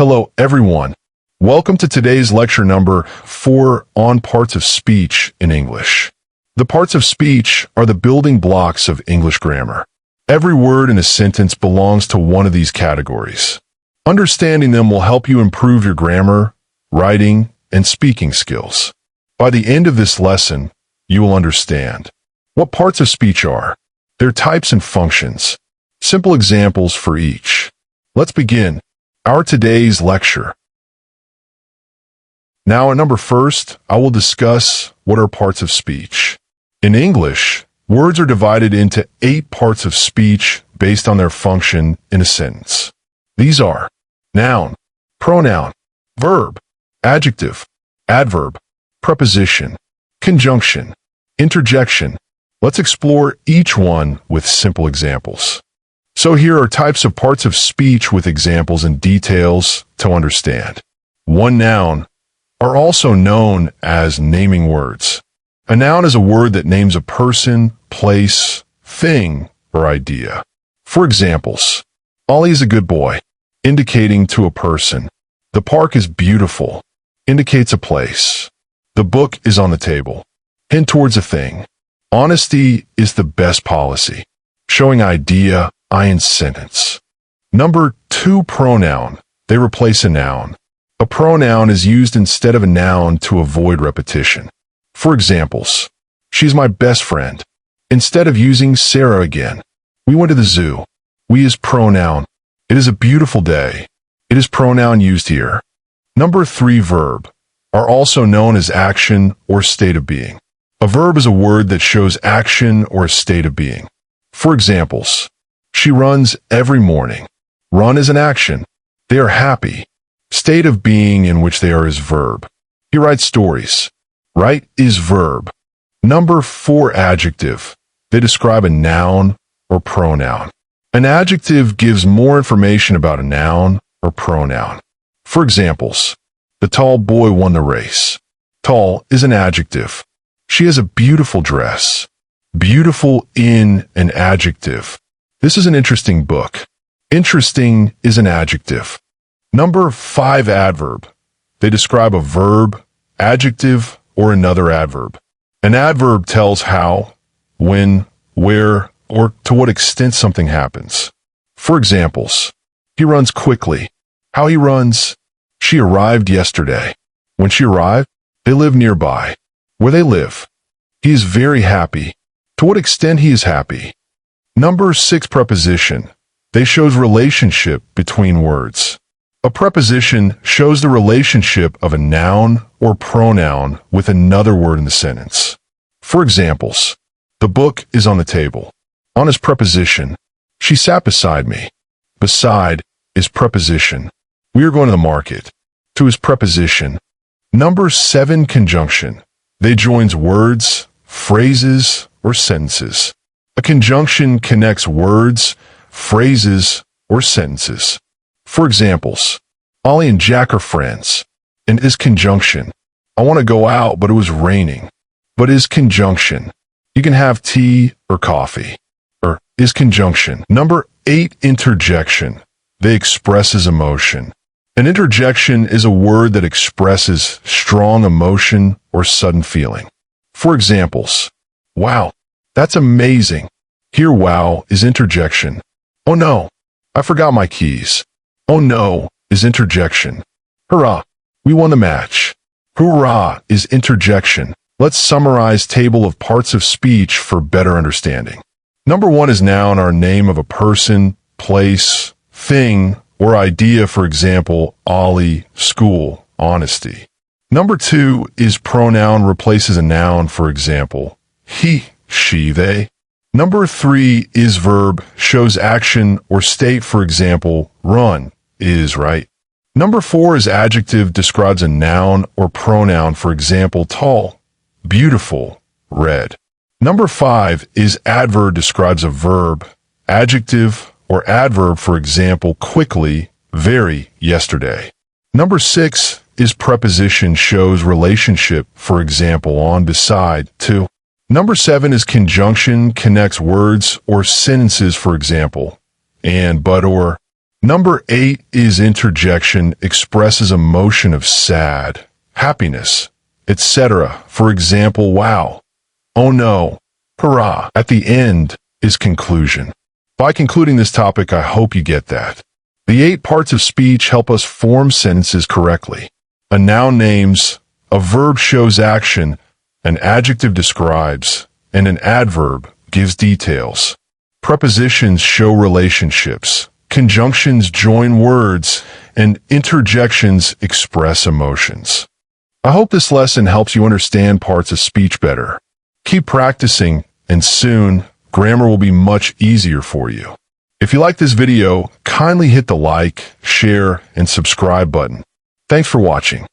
Hello, everyone. Welcome to today's lecture number 4 on parts of speech in English. The parts of speech are the building blocks of English grammar. Every word in a sentence belongs to one of these categories. Understanding them will help you improve your grammar, writing, and speaking skills. By the end of this lesson, you will understand what parts of speech are, their types and functions, simple examples for each. Let's begin our today's lecture. Now at number first, I will discuss what are parts of speech. In English, words are divided into 8 parts of speech based on their function in a sentence. These are noun, pronoun, verb, adjective, adverb, preposition, conjunction, interjection. Let's explore each one with simple examples. So here are types of parts of speech with examples and details to understand. One noun are also known as naming words. A noun is a word that names a person, place, thing, or idea. For examples, Ollie is a good boy, indicating to a person. The park is beautiful, indicates a place. The book is on the table, hint towards a thing. Honesty is the best policy, showing idea, I in sentence. Number 2, pronoun. They replace a noun. A pronoun is used instead of a noun to avoid repetition. For examples, she's my best friend. Instead of using Sarah again, we went to the zoo. We is pronoun. It is a beautiful day. It is pronoun used here. Number 3, verb, are also known as action or state of being. A verb is a word that shows action or a state of being. For examples, she runs every morning. Run is an action. They are happy. State of being in which they are is verb. He writes stories. Write is verb. Number 4, adjective. They describe a noun or pronoun. An adjective gives more information about a noun or pronoun. For examples, the tall boy won the race. Tall is an adjective. She has a beautiful dress. Beautiful in an adjective. This is an interesting book. Interesting is an adjective. Number 5, adverb. They describe a verb, adjective, or another adverb. An adverb tells how, when, where, or to what extent something happens. For examples, he runs quickly. How he runs. She arrived yesterday. When she arrived, they live nearby. Where they live. He is very happy. To what extent he is happy. Number 6, preposition. They shows relationship between words. A preposition shows the relationship of a noun or pronoun with another word in the sentence. For examples, the book is on the table. On is preposition. She sat beside me. Beside is preposition. We are going to the market. To is preposition. Number 7, conjunction. They joins words, phrases, or sentences. A conjunction connects words, phrases, or sentences. For examples, Ollie and Jack are friends. And is conjunction. I want to go out, but it was raining. But is conjunction. You can have tea or coffee. Or is conjunction. Number 8, interjection. They expresses emotion. An interjection is a word that expresses strong emotion or sudden feeling. For examples, wow, that's amazing. Here, wow is interjection. Oh no, I forgot my keys. Oh no is interjection. Hurrah, we won the match. Hurrah is interjection. Let's summarize table of parts of speech for better understanding. Number 1 is noun or name of a person, place, thing, or idea. For example, Ollie, school, honesty. Number 2 is pronoun, replaces a noun. For example, he, she, they. Number 3 is verb, shows action or state. For example, run, is, right. Number 4 is adjective, describes a noun or pronoun. For example, tall, beautiful, red. Number 5 is adverb, describes a verb, adjective, or adverb. For example, quickly, very, yesterday. Number 6 is preposition, shows relationship. For example, on, beside, to. Number 7 is conjunction, connects words or sentences. For example, and, but, or. Number 8 is interjection, expresses emotion of sad, happiness, etc. For example, wow, oh no, hurrah. At the end is conclusion. By concluding this topic, I hope you get that. The 8 parts of speech help us form sentences correctly. A noun names, a verb shows action, an adjective describes, and an adverb gives details. Prepositions show relationships. Conjunctions join words, and interjections express emotions. I hope this lesson helps you understand parts of speech better. Keep practicing, and soon, grammar will be much easier for you. If you like this video, kindly hit the like, share, and subscribe button. Thanks for watching.